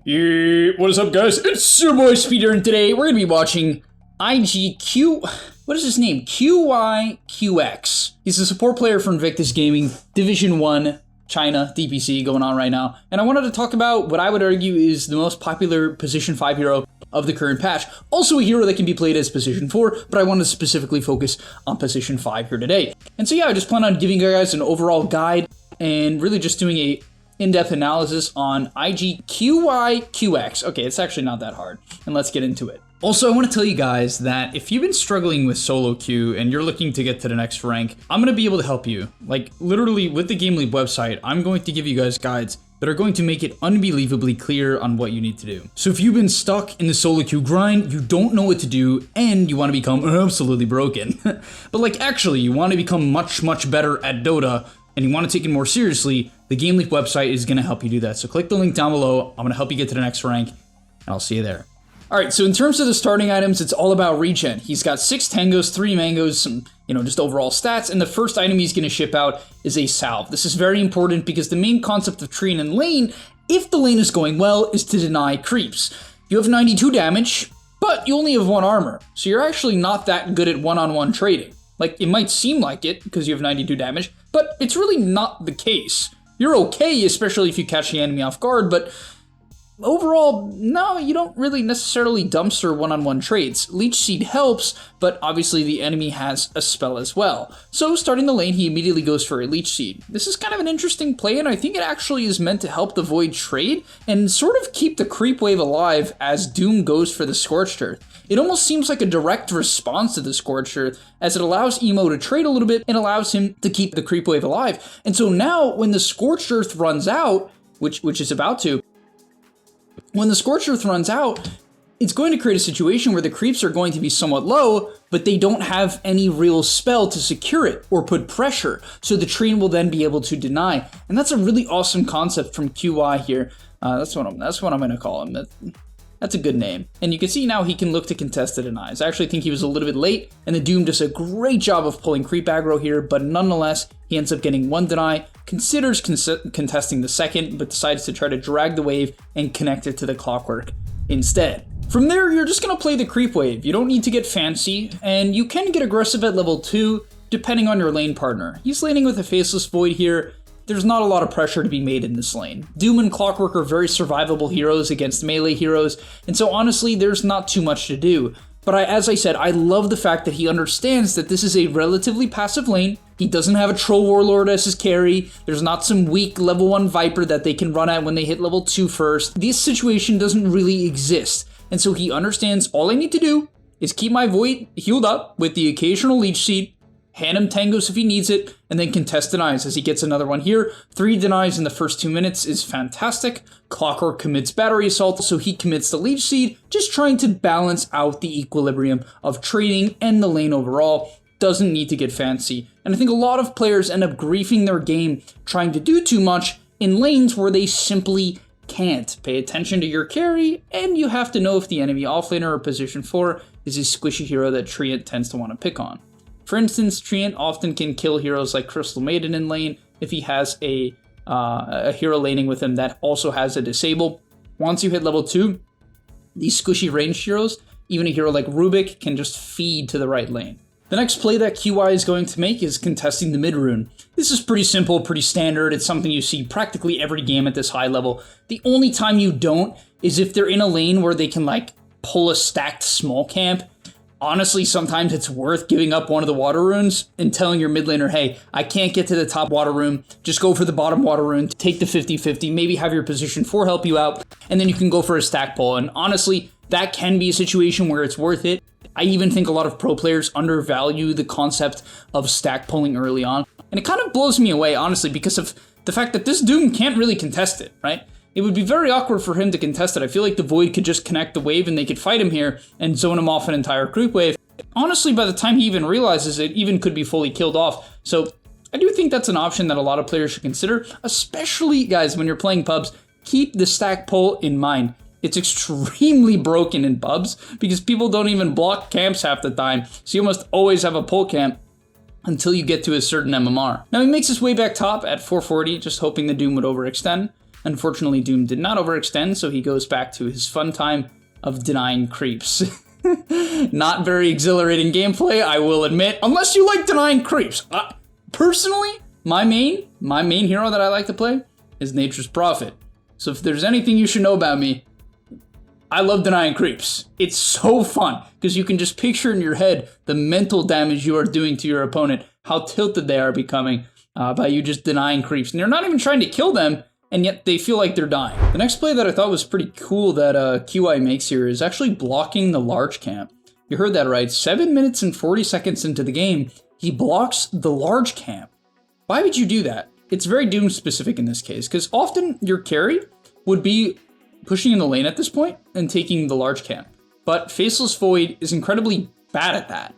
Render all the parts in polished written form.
Yeah, what is up, guys? It's your boy Speeder, and today we're gonna be watching IGQ. What is his name? QYQX. He's a support player from Invictus Gaming, Division 1, China, DPC going on right now. And I wanted to talk about what I would argue is the most popular Position 5 hero of the current patch. Also a hero that can be played as Position 4, but I wanted to specifically focus on Position 5 here today. And so yeah, I just plan on giving you guys an overall guide and really just doing a in-depth analysis on IGQYQX. Okay, it's actually not that hard, and let's get into it. Also, I want to tell you guys that if you've been struggling with solo queue and you're looking to get to the next rank, I'm going to be able to help you. Like, literally, with the Game Leap website, I'm going to give you guys guides that are going to make it unbelievably clear on what you need to do. So if you've been stuck in the solo queue grind, you don't know what to do, and you want to become absolutely broken, but like actually, you want to become much, much better at Dota, and you want to take it more seriously, the Game Leap website is going to help you do that. So click the link down below. I'm going to help you get to the next rank, and I'll see you there. Alright, so in terms of the starting items, it's all about regen. He's got 6 tangos, 3 mangoes, some, just overall stats, and the first item he's going to ship out is a salve. This is very important because the main concept of Treant in lane, if the lane is going well, is to deny creeps. You have 92 damage, but you only have 1 armor, so you're actually not that good at one-on-one trading. Like, it might seem like it because you have 92 damage, but it's really not the case. You're okay, especially if you catch the enemy off guard, but overall, no, you don't really necessarily dumpster one-on-one trades. Leech Seed helps, but obviously the enemy has a spell as well. So starting the lane, he immediately goes for a Leech Seed. This is kind of an interesting play, and I think it actually is meant to help the Void trade and sort of keep the creep wave alive as Doom goes for the Scorched Earth. It almost seems like a direct response to the Scorched Earth, as it allows Emo to trade a little bit and allows him to keep the creep wave alive. And so now, when the Scorched Earth runs out, which is about to, when the Scorched Earth runs out, it's going to create a situation where the creeps are going to be somewhat low, but they don't have any real spell to secure it or put pressure. So the Treant will then be able to deny. And that's a really awesome concept from QY here. That's what I'm going to call him. That's a good name. And you can see now he can look to contest the denies. I actually think he was a little bit late, and the Doom does a great job of pulling creep aggro here, but nonetheless, he ends up getting 1 deny, considers contesting the second, but decides to try to drag the wave and connect it to the clockwork instead. From there, you're just going to play the creep wave. You don't need to get fancy, and you can get aggressive at level 2, depending on your lane partner. He's laning with a Faceless Void here. There's not a lot of pressure to be made in this lane. Doom and Clockwork are very survivable heroes against melee heroes, and so honestly, there's not too much to do. But as I said, I love the fact that he understands that this is a relatively passive lane. He doesn't have a Troll Warlord as his carry. There's not some weak level 1 Viper that they can run at when they hit level 2 first. This situation doesn't really exist, and so he understands all I need to do is keep my Void healed up with the occasional Leech Seed, hand him tangos if he needs it, and then contest denies as he gets another one here. 3 denies in the first 2 minutes is fantastic. Clockwork commits Battery Assault, so he commits the Leech Seed, just trying to balance out the equilibrium of trading and the lane overall. Doesn't need to get fancy. And I think a lot of players end up griefing their game trying to do too much in lanes where they simply can't. Pay attention to your carry, and you have to know if the enemy offlaner or position 4 is a squishy hero that Treant tends to want to pick on. For instance, Treant often can kill heroes like Crystal Maiden in lane if he has a hero laning with him that also has a disable. Once you hit level 2, these squishy ranged heroes, even a hero like Rubik, can just feed to the right lane. The next play that QY is going to make is contesting the mid rune. This is pretty simple, pretty standard. It's something you see practically every game at this high level. The only time you don't is if they're in a lane where they can like pull a stacked small camp. Honestly, sometimes it's worth giving up one of the water runes and telling your mid laner, hey, I can't get to the top water rune, just go for the bottom water rune, take the 50-50, maybe have your position 4 help you out, and then you can go for a stack pull. And honestly, that can be a situation where it's worth it. I even think a lot of pro players undervalue the concept of stack pulling early on. And it kind of blows me away, honestly, because of the fact that this Doom can't really contest it, right? It would be very awkward for him to contest it. I feel like the Void could just connect the wave and they could fight him here and zone him off an entire creep wave. Honestly, by the time he even realizes it, even could be fully killed off. So I do think that's an option that a lot of players should consider, especially, guys, when you're playing pubs. Keep the stack pull in mind. It's extremely broken in pubs because people don't even block camps half the time. So you must always have a pull camp until you get to a certain MMR. Now he makes his way back top at 440, just hoping the Doom would overextend. Unfortunately, Doom did not overextend, so he goes back to his fun time of denying creeps. Not very exhilarating gameplay, I will admit, unless you like denying creeps. Personally, my main hero that I like to play is Nature's Prophet. So if there's anything you should know about me, I love denying creeps. It's so fun because you can just picture in your head the mental damage you are doing to your opponent, how tilted they are becoming by you just denying creeps. And you're not even trying to kill them, and yet they feel like they're dying. The next play that I thought was pretty cool that QI makes here is actually blocking the large camp. You heard that right. 7 minutes and 40 seconds into the game, he blocks the large camp. Why would you do that? It's very Doom specific in this case, because often your carry would be pushing in the lane at this point and taking the large camp. But Faceless Void is incredibly bad at that,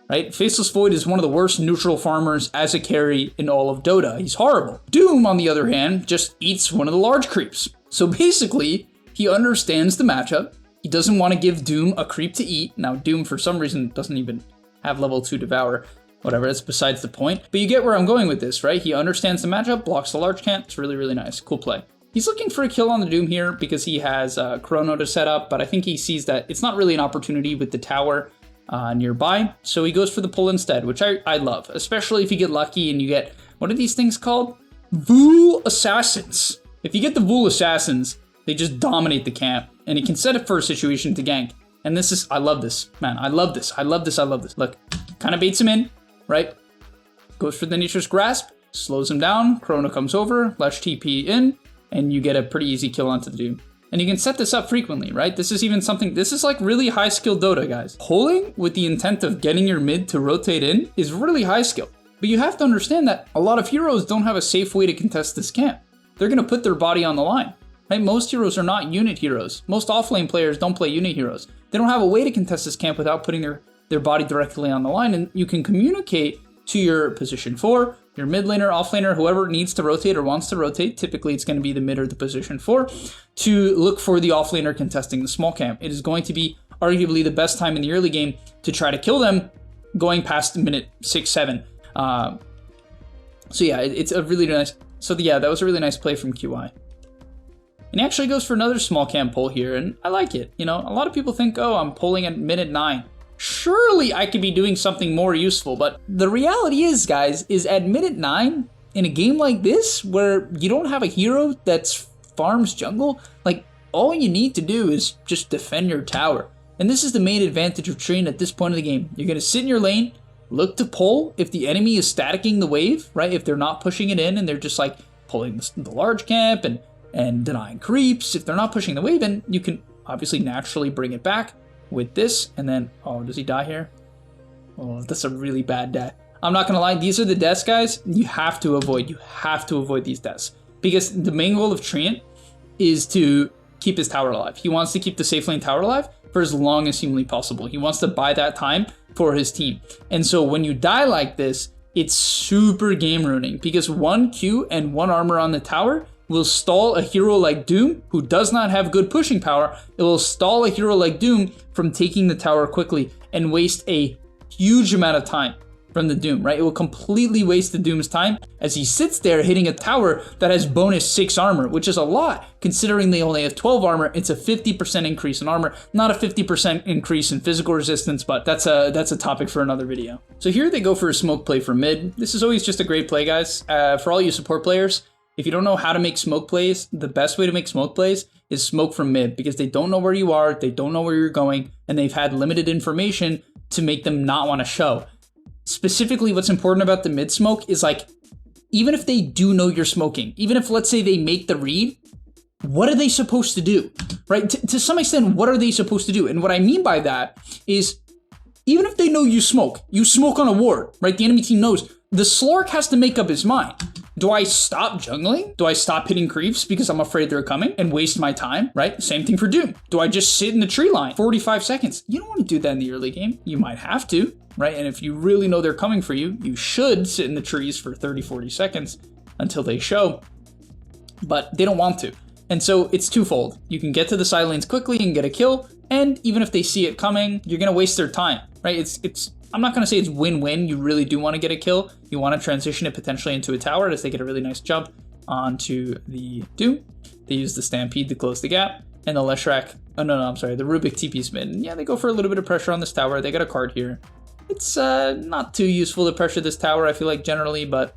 right? Faceless Void is one of the worst neutral farmers as a carry in all of Dota. He's horrible. Doom, on the other hand, just eats one of the large creeps. So basically, he understands the matchup. He doesn't want to give Doom a creep to eat. Now, Doom, for some reason, doesn't even have level 2 Devour. Whatever, that's besides the point. But you get where I'm going with this, right? He understands the matchup, blocks the large camp. It's really, really nice. Cool play. He's looking for a kill on the Doom here because he has Chrono to set up, but I think he sees that it's not really an opportunity with the tower nearby. So he goes for the pull instead, which I love, especially if you get lucky and you get, what are these things called? Vul Assassins. If you get the Vul Assassins, they just dominate the camp, and he can set it for a situation to gank. And this is, I love this, man. I love this. I love this. I love this. Look, kind of baits him in, right? Goes for the Nature's Grasp, slows him down. Chrono comes over, Lesh TP in, and you get a pretty easy kill onto the Doom. And you can set this up frequently, right? This is even something, this is like really high skill Dota, guys. Pulling with the intent of getting your mid to rotate in is really high skill. But you have to understand that a lot of heroes don't have a safe way to contest this camp. They're gonna put their body on the line, right? Most heroes are not unit heroes. Most offlane players don't play unit heroes. They don't have a way to contest this camp without putting their body directly on the line. And you can communicate to your position 4, your mid laner, off laner, whoever needs to rotate or wants to rotate, typically it's going to be the mid or the position 4, to look for the off laner contesting the small camp. It is going to be arguably the best time in the early game to try to kill them going past minute 6, 7. So yeah, it's a really nice, so yeah, that was a really nice play from QI. And he actually goes for another small camp pull here, and I like it. You know, a lot of people think, oh, I'm pulling at minute 9. Surely I could be doing something more useful, but the reality is, guys, is at minute 9, in a game like this, where you don't have a hero that's farms jungle, like, all you need to do is just defend your tower. And this is the main advantage of Treant at this point of the game. You're going to sit in your lane, look to pull if the enemy is staticking the wave, right? If they're not pushing it in and they're just like pulling the large camp and denying creeps, if they're not pushing the wave in, you can obviously naturally bring it back with this, and then, oh, does he die here? Oh, that's a really bad death. I'm not gonna lie, these are the deaths, guys, you have to avoid. You have to avoid these deaths. Because the main goal of Treant is to keep his tower alive. He wants to keep the safe lane tower alive for as long as humanly possible. He wants to buy that time for his team. And so when you die like this, it's super game ruining, because 1 Q and 1 armor on the tower will stall a hero like Doom, who does not have good pushing power. It will stall a hero like Doom from taking the tower quickly and waste a huge amount of time from the Doom, right? It will completely waste the Doom's time as he sits there hitting a tower that has bonus 6 armor, which is a lot considering they only have 12 armor. It's a 50% increase in armor, not a 50% increase in physical resistance, but that's a topic for another video. So here they go for a smoke play from mid. This is always just a great play, guys. For all you support players, if you don't know how to make smoke plays, the best way to make smoke plays is smoke from mid, because they don't know where you are, they don't know where you're going, and they've had limited information to make them not want to show. Specifically, what's important about the mid smoke is, like, even if they do know you're smoking, even if, let's say, they make the read, what are they supposed to do, right? To some extent, what are they supposed to do? And what I mean by that is, even if they know you smoke on a ward, right? The enemy team knows. The Slork has to make up his mind. Do I stop jungling? Do I stop hitting creeps because I'm afraid they're coming and waste my time, right? Same thing for Doom. Do I just sit in the tree line 45 seconds? You don't want to do that in the early game. You might have to, right? And if you really know they're coming for you, you should sit in the trees for 30, 40 seconds until they show, but they don't want to. And so it's twofold. You can get to the side lanes quickly and get a kill, and even if they see it coming, you're gonna waste their time, right? I'm not gonna say it's win-win. You really do want to get a kill. You want to transition it potentially into a tower as they get a really nice jump onto the Doom. They use the Stampede to close the gap, and the Leshrac, oh no, I'm sorry, the Rubik TP's mid. And yeah, they go for a little bit of pressure on this tower. They got a card here. It's not too useful to pressure this tower, I feel like, generally, but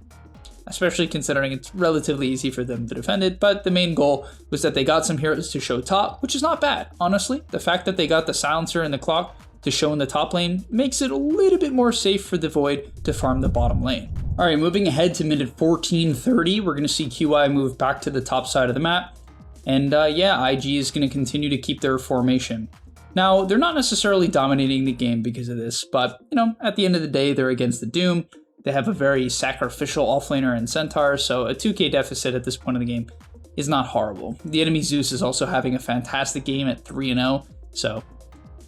especially considering it's relatively easy for them to defend it. But the main goal was that they got some heroes to show top, which is not bad, honestly. The fact that they got the Silencer and the Clock to show in the top lane makes it a little bit more safe for the Void to farm the bottom lane. All right, moving ahead to minute 14:30, we're going to see QI move back to the top side of the map. And yeah, IG is going to continue to keep their formation. Now, they're not necessarily dominating the game because of this, but, you know, at the end of the day, they're against the Doom. They have a very sacrificial offlaner and Centaur, so a 2k deficit at this point in the game is not horrible. The enemy Zeus is also having a fantastic game at 3-0, so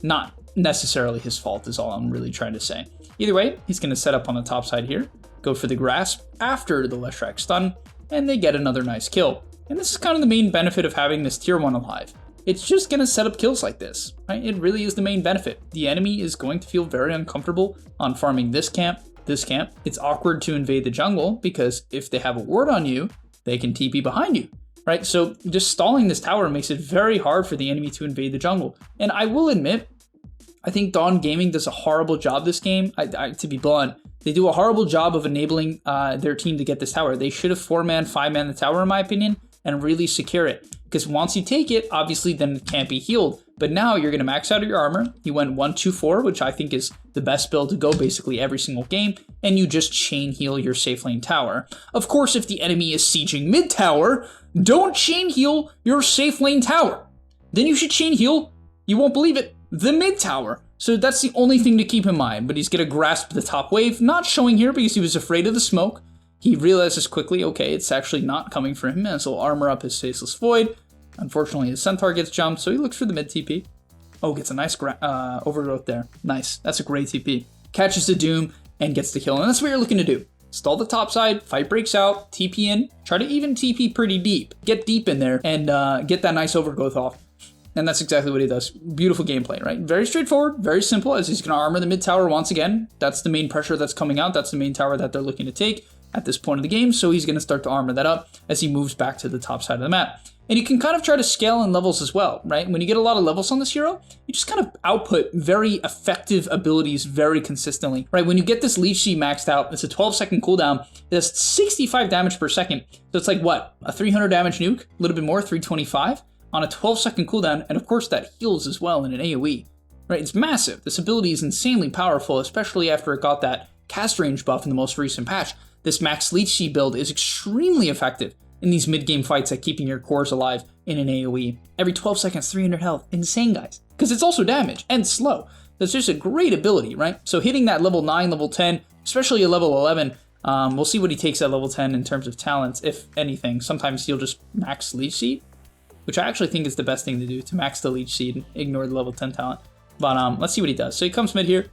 not necessarily his fault is all I'm really trying to say. Either way, he's going to set up on the top side here, go for the grasp after the Leshrac stun, and they get another nice kill. And this is kind of the main benefit of having this tier 1 alive. It's just going to set up kills like this, right? It really is the main benefit. The enemy is going to feel very uncomfortable on farming this camp. It's awkward to invade the jungle because if they have a ward on you, they can TP behind you, right? So just stalling this tower makes it very hard for the enemy to invade the jungle. And I will admit, I think Dawn Gaming does a horrible job this game. To be blunt, they do a horrible job of enabling their team to get this tower. They should have 4-man, 5-man the tower, in my opinion, and really secure it. Because once you take it, obviously then it can't be healed. But now you're going to max out your armor. You went 1-2-4, which I think is the best build to go basically every single game. And you just chain heal your safe lane tower. Of course, if the enemy is sieging mid tower, don't chain heal your safe lane tower. Then you should chain heal, you won't believe it, the mid tower. So that's the only thing to keep in mind. But he's going to grasp the top wave, not showing here because he was afraid of the smoke. He realizes quickly, okay, it's actually not coming for him, as he'll armor up his Faceless Void. Unfortunately, his Centaur gets jumped, so he looks for the mid TP. Oh, gets a nice overgrowth there. Nice. That's a great TP. Catches the Doom and gets the kill. And that's what you're looking to do. Stall the top side, fight breaks out, TP in, try to even TP pretty deep. Get deep in there and get that nice overgrowth off. And that's exactly what he does. Beautiful gameplay, right? Very straightforward, very simple, as he's going to armor the mid tower once again. That's the main pressure that's coming out. That's the main tower that they're looking to take at this point of the game. So he's going to start to armor that up as he moves back to the top side of the map. And you can kind of try to scale in levels as well, right? When you get a lot of levels on this hero, you just kind of output very effective abilities very consistently, right? When you get this Leech Seed maxed out, it's a 12-second cooldown. It does 65 damage per second. So it's like, what, a 300 damage nuke? A little bit more, 325 on a 12-second cooldown. And of course, that heals as well in an AoE, right? It's massive. This ability is insanely powerful, especially after it got that cast range buff in the most recent patch. This max Leech Seed build is extremely effective in these mid-game fights at keeping your cores alive in an AoE. Every 12 seconds, 300 health. Insane, guys. Because it's also damage and slow. That's just a great ability, right? So hitting that level 9, level 10, especially a level 11, we'll see what he takes at level 10 in terms of talents, if anything. Sometimes he'll just max Leech Seed, which I actually think is the best thing to do, to max the Leech Seed and ignore the level 10 talent. But let's see what he does. So he comes mid here,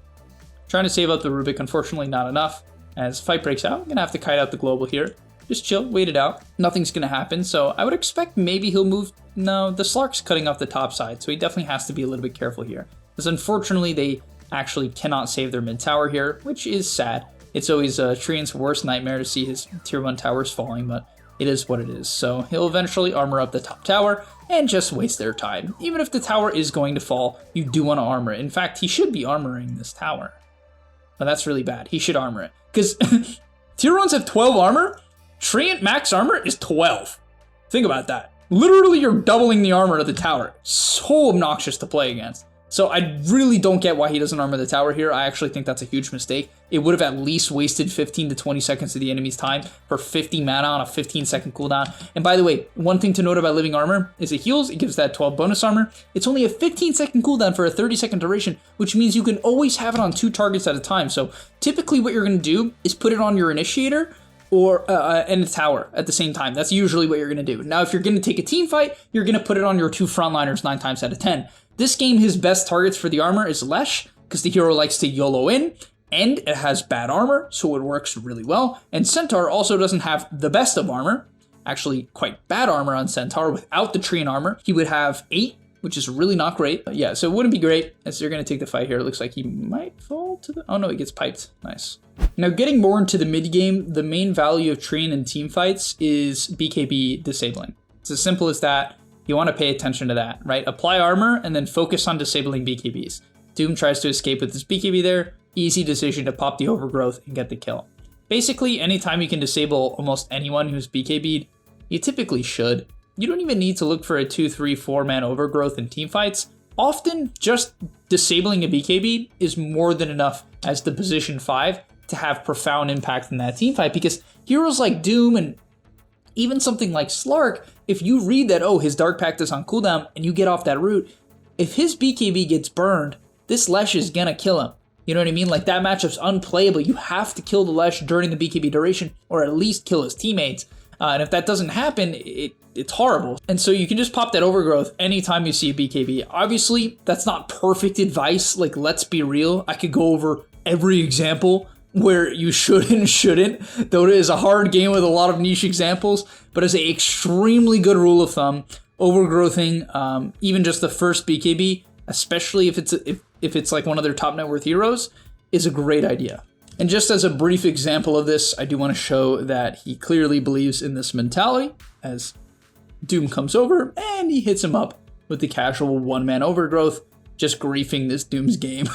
trying to save up the Rubik. Unfortunately, not enough. As fight breaks out, I'm going to have to kite out the global here. Just chill, wait it out. Nothing's going to happen, so I would expect maybe he'll move. No, the Slark's cutting off the top side, so he definitely has to be a little bit careful here. Because unfortunately, they actually cannot save their mid tower here, which is sad. It's always Treant's worst nightmare to see his tier 1 towers falling, but it is what it is. So he'll eventually armor up the top tower and just waste their time. Even if the tower is going to fall, you do want to armor it. In fact, he should be armoring this tower. But that's really bad. He should armor it. Because tier 1s have 12 armor. Treant max armor is 12. Think about that. Literally, you're doubling the armor of the tower. So obnoxious to play against. So I really don't get why he doesn't armor the tower here. I actually think that's a huge mistake. It would have at least wasted 15 to 20 seconds of the enemy's time for 50 mana on a 15-second cooldown. And by the way, one thing to note about living armor is it heals. It gives that 12 bonus armor. It's only a 15-second cooldown for a 30-second duration, which means you can always have it on 2 targets at a time. So typically what you're going to do is put it on your initiator or in a tower at the same time. That's usually what you're going to do. Now, if you're going to take a team fight, you're going to put it on your 2 frontliners 9 times out of 10. This game, his best targets for the armor is Lesh, because the hero likes to YOLO in, and it has bad armor, so it works really well. And Centaur also doesn't have the best of armor, actually quite bad armor on Centaur. Without the Treant armor, he would have 8, which is really not great. But yeah, so it wouldn't be great, as they're going to take the fight here. It looks like he might fall to the... Oh no, he gets piped. Nice. Now, getting more into the mid game, the main value of Treant in team fights is BKB disabling. It's as simple as that. You want to pay attention to that, right? Apply armor and then focus on disabling BKBs. Doom tries to escape with his BKB there. Easy decision to pop the overgrowth and get the kill. Basically, anytime you can disable almost anyone who's BKB'd, you typically should. You don't even need to look for a 2, 3, 4-man overgrowth in teamfights. Often, just disabling a BKB is more than enough as the position 5 to have profound impact in that teamfight, because heroes like Doom and even something like Slark, if you read that, oh, his Dark Pact is on cooldown, and you get off that route, if his BKB gets burned, this Lesh is gonna kill him. You know what I mean? Like, that matchup's unplayable. You have to kill the Lesh during the BKB duration, or at least kill his teammates. And if that doesn't happen, it's horrible. And so you can just pop that overgrowth anytime you see a BKB. Obviously, that's not perfect advice. Like, let's be real. I could go over every example where you should and shouldn't. Dota is a hard game with a lot of niche examples, but as an extremely good rule of thumb, overgrowthing, even just the first BKB, especially if it's like one of their top net worth heroes, is a great idea. And just as a brief example of this, I do want to show that he clearly believes in this mentality as Doom comes over and he hits him up with the casual 1-man overgrowth, just griefing this Doom's game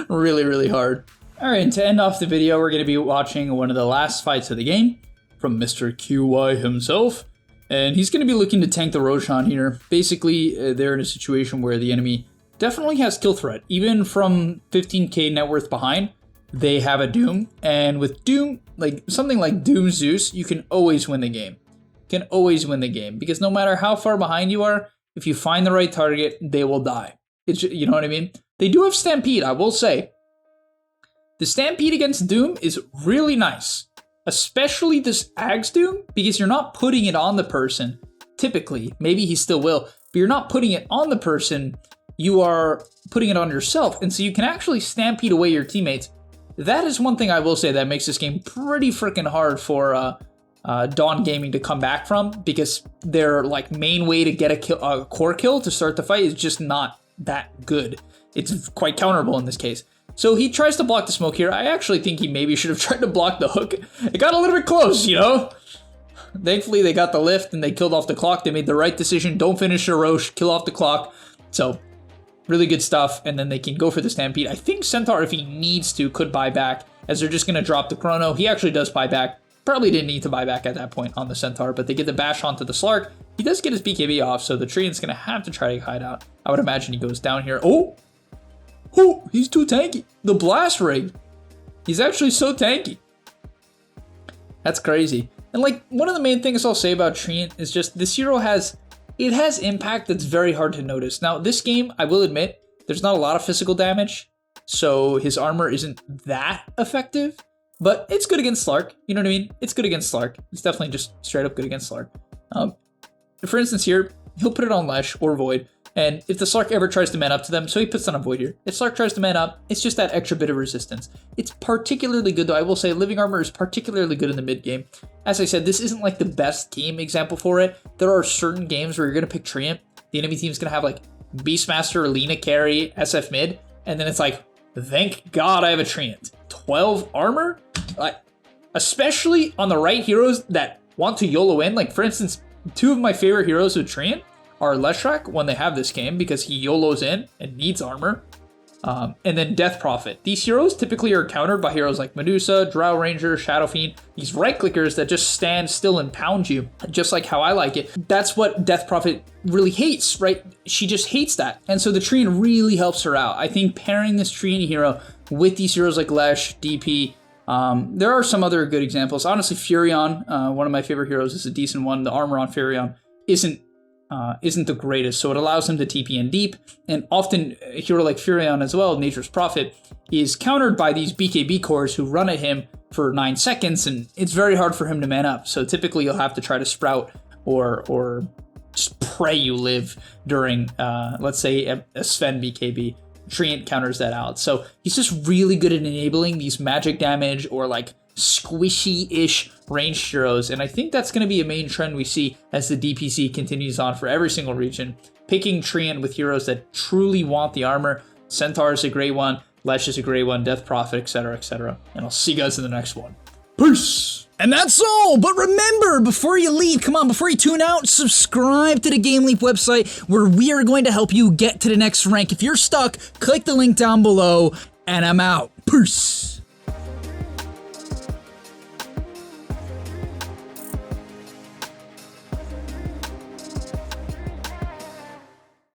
really, really hard. All right, and to end off the video, we're going to be watching one of the last fights of the game from Mr. QY himself. And he's going to be looking to tank the Roshan here. Basically, they're in a situation where the enemy definitely has kill threat. Even from 15k net worth behind, they have a Doom. And with Doom, like something like Doom Zeus, you can always win the game. You can always win the game. Because no matter how far behind you are, if you find the right target, they will die. You know what I mean? They do have Stampede, I will say. The Stampede against Doom is really nice. Especially this Ags Doom, because you're not putting it on the person, typically. Maybe he still will, but you're not putting it on the person, you are putting it on yourself, and so you can actually stampede away your teammates. That is one thing I will say that makes this game pretty freaking hard for Dawn Gaming to come back from, because their like main way to get a core kill to start the fight is just not that good. It's quite counterable in this case. So he tries to block the smoke here. I actually think he maybe should have tried to block the hook. It got a little bit close, you know? Thankfully, they got the lift and they killed off the clock. They made the right decision. Don't finish the Roche, kill off the clock. So, really good stuff. And then they can go for the Stampede. I think Centaur, if he needs to, could buy back, as they're just going to drop the Chrono. He actually does buy back. Probably didn't need to buy back at that point on the Centaur, but they get the bash onto the Slark. He does get his BKB off, so the Treant's going to have to try to hide out. I would imagine he goes down here. Oh, he's too tanky. The Blast Rig. He's actually so tanky. That's crazy. And like, one of the main things I'll say about Treant is just this hero has impact that's very hard to notice. Now, this game, I will admit, there's not a lot of physical damage, so his armor isn't that effective, but it's good against Slark. You know what I mean? It's good against Slark. It's definitely just straight up good against Slark. For instance here, he'll put it on Lesh or Void, and if the Slark ever tries to man up to them, so he puts it on Void here. If Slark tries to man up, it's just that extra bit of resistance. It's particularly good, though. I will say Living Armor is particularly good in the mid game. As I said, this isn't like the best game example for it. There are certain games where you're going to pick Treant. The enemy team's going to have like Beastmaster, Lina carry, SF mid, and then it's like, thank God I have a Treant. 12 armor? Especially on the right heroes that want to YOLO in. Like, for instance, two of my favorite heroes with Treant are Leshrac when they have this game, because he YOLOs in and needs armor. And then Death Prophet. These heroes typically are countered by heroes like Medusa, Drow Ranger, Shadow Fiend. These right clickers that just stand still and pound you, just like how I like it. That's what Death Prophet really hates, right? She just hates that. And so the Treant really helps her out. I think pairing this Treant hero with these heroes like Lesh, DP, there are some other good examples. Honestly, Furion, one of my favorite heroes, is a decent one. The armor on Furion isn't the greatest, so it allows him to TP in deep, and often a hero like Furion as well, Nature's Prophet, is countered by these BKB cores who run at him for 9 seconds, and it's very hard for him to man up, so typically you'll have to try to sprout or just pray you live during, let's say, a Sven BKB. Treant counters that out, so he's just really good at enabling these magic damage or like squishy-ish ranged heroes, and I think that's going to be a main trend we see as the DPC continues on for every single region. Picking Treant with heroes that truly want the armor. Centaur is a great one, Lesh is a great one, Death Prophet, etc., etc. And I'll see you guys in the next one. Peace! And that's all, but remember, before you leave, come on, before you tune out, subscribe to the Game Leap website where we are going to help you get to the next rank. If you're stuck, click the link down below, and I'm out. Peace.